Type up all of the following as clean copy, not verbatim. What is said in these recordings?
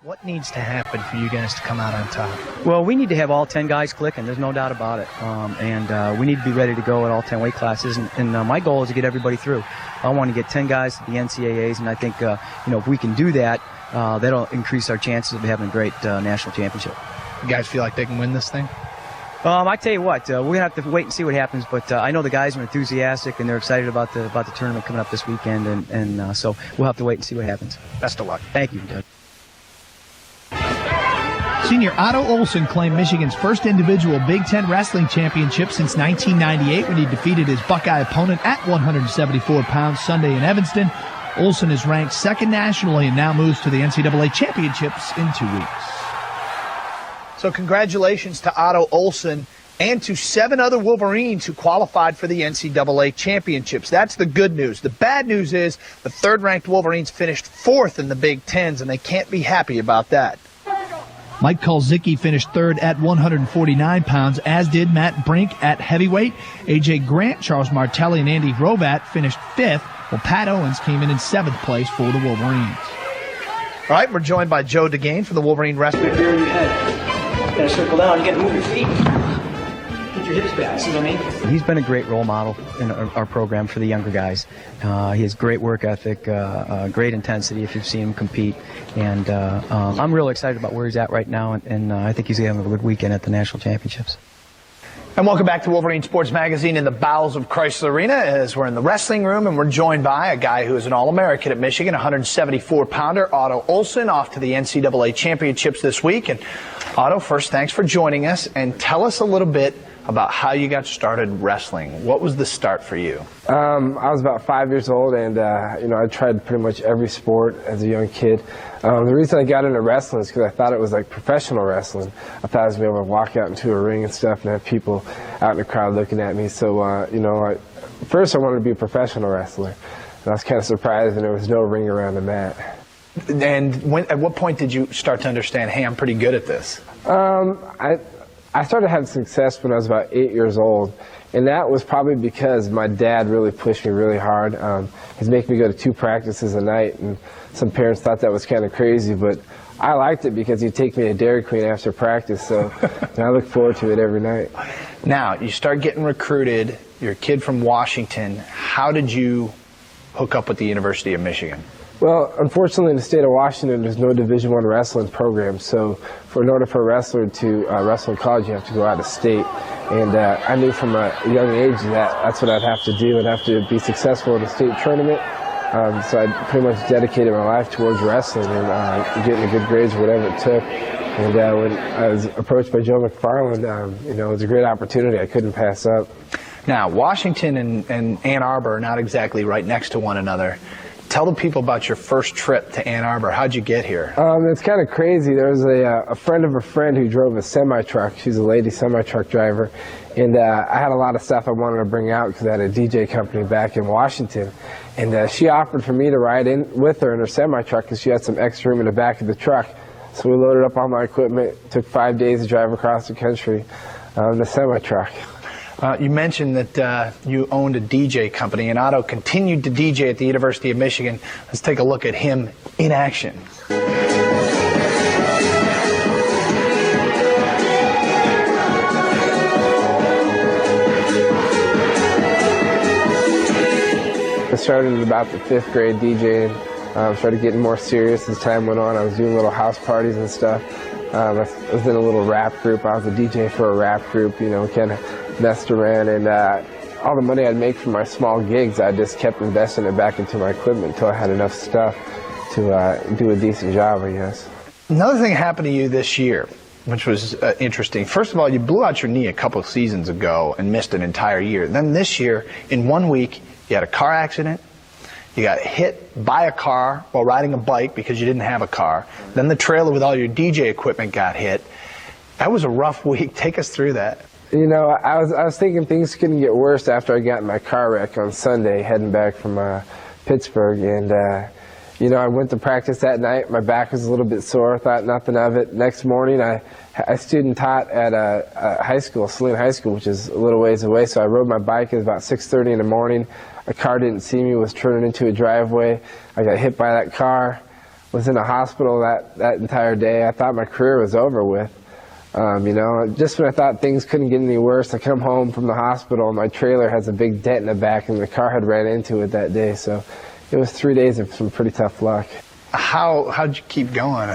What needs to happen for you guys to come out on top? Well, we need to have all 10 guys clicking. There's no doubt about it. And we need to be ready to go at all 10 weight classes. And my goal is to get everybody through. I want to get 10 guys to the NCAAs, and I think if we can do that, that'll increase our chances of having a great national championship. You guys feel like they can win this thing? I tell you what, we're gonna have to wait and see what happens. But I know the guys are enthusiastic and they're excited about the tournament coming up this weekend, and so we'll have to wait and see what happens. Best of luck. Thank you, Doug. Senior Otto Olson claimed Michigan's first individual Big Ten wrestling championship since 1998 when he defeated his Buckeye opponent at 174 pounds Sunday in Evanston. Olson is ranked second nationally and now moves to the NCAA championships in 2 weeks. So congratulations to Otto Olson and to 7 other Wolverines who qualified for the NCAA championships. That's the good news. The bad news is the third-ranked Wolverines finished 4th in the Big Tens, and they can't be happy about that. Mike Kulzicki finished third at 149 pounds, as did Matt Brink at heavyweight. A.J. Grant, Charles Martelli, and Andy Rovat finished 5th, while Pat Owens came in 7th place for the Wolverines. All right, we're joined by Joe DeGain for the Wolverine Wrestling. Beer in your head. You gotta circle down. You gotta move your feet. Get your hips back. See what I mean? He's been a great role model in our program for the younger guys. He has great work ethic, great intensity if you've seen him compete. And I'm really excited about where he's at right now, and I think he's going to have a good weekend at the national championships. And welcome back to Wolverine Sports Magazine in the bowels of Chrysler Arena, as we're in the wrestling room, and we're joined by a guy who is an All-American at Michigan, 174-pounder, Otto Olson, off to the NCAA championships this week. And Otto, first, thanks for joining us, and tell us a little bit about how you got started wrestling. What was the start for you? I was about 5 years old, and I tried pretty much every sport as a young kid. The reason I got into wrestling is because I thought it was like professional wrestling. I thought I was going to be able to walk out into a ring and stuff and have people out in the crowd looking at me. So, first I wanted to be a professional wrestler. And I was kind of surprised, and there was no ring around the mat. And at what point did you start to understand, hey, I'm pretty good at this? I started having success when I was about 8 years old, and that was probably because my dad really pushed me really hard. He's making me go to 2 practices a night, and some parents thought that was kind of crazy, but I liked it because he'd take me to Dairy Queen after practice, so I look forward to it every night. Now, you start getting recruited. You're a kid from Washington. How did you hook up with the University of Michigan? Well, unfortunately, in the state of Washington, there's no Division I wrestling program. So, in order for a wrestler to wrestle in college, you have to go out of state. And I knew from a young age that that's what I'd have to do. I'd have to be successful in a state tournament. So I pretty much dedicated my life towards wrestling and getting the good grades, whatever it took. And when I was approached by Joe McFarland, it was a great opportunity I couldn't pass up. Now, Washington and Ann Arbor are not exactly right next to one another. Tell the people about your first trip to Ann Arbor. How'd you get here? It's kind of crazy. There was a friend of a friend who drove a semi-truck. She's a lady semi-truck driver. And I had a lot of stuff I wanted to bring out because I had a DJ company back in Washington. And she offered for me to ride in with her in her semi-truck because she had some extra room in the back of the truck. So we loaded up all my equipment. It took 5 days to drive across the country in the semi-truck. You mentioned that you owned a DJ company, and Otto continued to DJ at the University of Michigan. Let's take a look at him in action. I started in about the 5th grade DJing. Started getting more serious as time went on. I was doing little house parties and stuff. I was in a little rap group. I was a DJ for a rap group, kind of messed around, and all the money I'd make from my small gigs, I just kept investing it back into my equipment until I had enough stuff to do a decent job, I guess. Another thing happened to you this year, which was interesting. First of all, you blew out your knee a couple of seasons ago and missed an entire year. Then this year, in 1 week, you had a car accident, you got hit by a car while riding a bike because you didn't have a car. Then the trailer with all your DJ equipment got hit. That was a rough week. Take us through that. I was thinking things couldn't get worse after I got in my car wreck on Sunday heading back from Pittsburgh. And, I went to practice that night. My back was a little bit sore. Thought nothing of it. Next morning, I student taught at a high school, Saline High School, which is a little ways away. So I rode my bike. It was about 6:30 in the morning. A car didn't see me, was turning into a driveway. I got hit by that car. was in the hospital that entire day. I thought my career was over with. Just when I thought things couldn't get any worse, I come home from the hospital and my trailer has a big dent in the back and the car had ran into it that day. So it was 3 days of some pretty tough luck. How'd you keep going?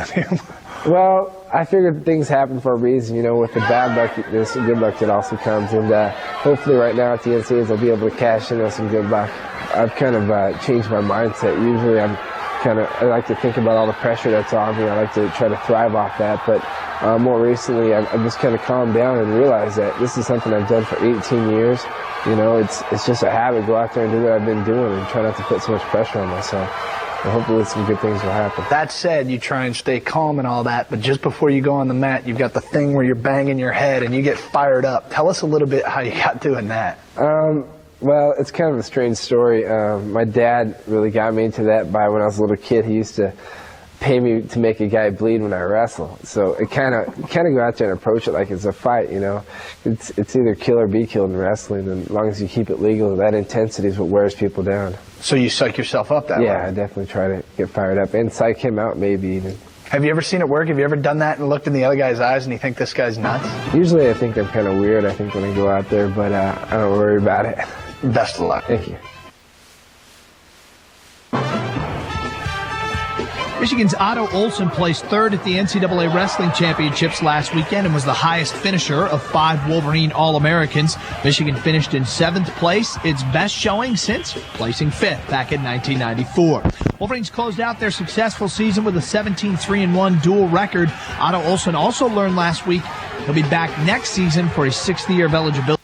Well, I figured things happen for a reason. With the bad luck, there's some good luck that also comes. And hopefully right now at the NCAAs I'll be able to cash in on some good luck. I've kind of changed my mindset. Usually I like to think about all the pressure that's on me. I like to try to thrive off that. But more recently, I've just kind of calmed down and realized that this is something I've done for 18 years. It's just a habit. Go out there and do what I've been doing and try not to put so much pressure on myself. And hopefully some good things will happen. That said, you try and stay calm and all that, but just before you go on the mat, you've got the thing where you're banging your head and you get fired up. Tell us a little bit how you got doing that. Well, it's kind of a strange story. My dad really got me into that by when I was a little kid. He used to pay me to make a guy bleed when I wrestle. So it kind of go out there and approach it like it's a fight, It's either kill or be killed in wrestling, and as long as you keep it legal, that intensity is what wears people down. So you psych yourself up that way? Yeah, I definitely try to get fired up and psych him out maybe even. Have you ever seen it work? Have you ever done that and looked in the other guy's eyes and you think this guy's nuts? Usually I think I'm kind of weird, I think, when I go out there, but I don't worry about it. Best of luck. Thank you. Michigan's Otto Olson placed third at the NCAA Wrestling Championships last weekend and was the highest finisher of 5 Wolverine All-Americans. Michigan finished in 7th place, its best showing since placing 5th back in 1994. Wolverines closed out their successful season with a 17-3-1 dual record. Otto Olson also learned last week he'll be back next season for his 6th year of eligibility.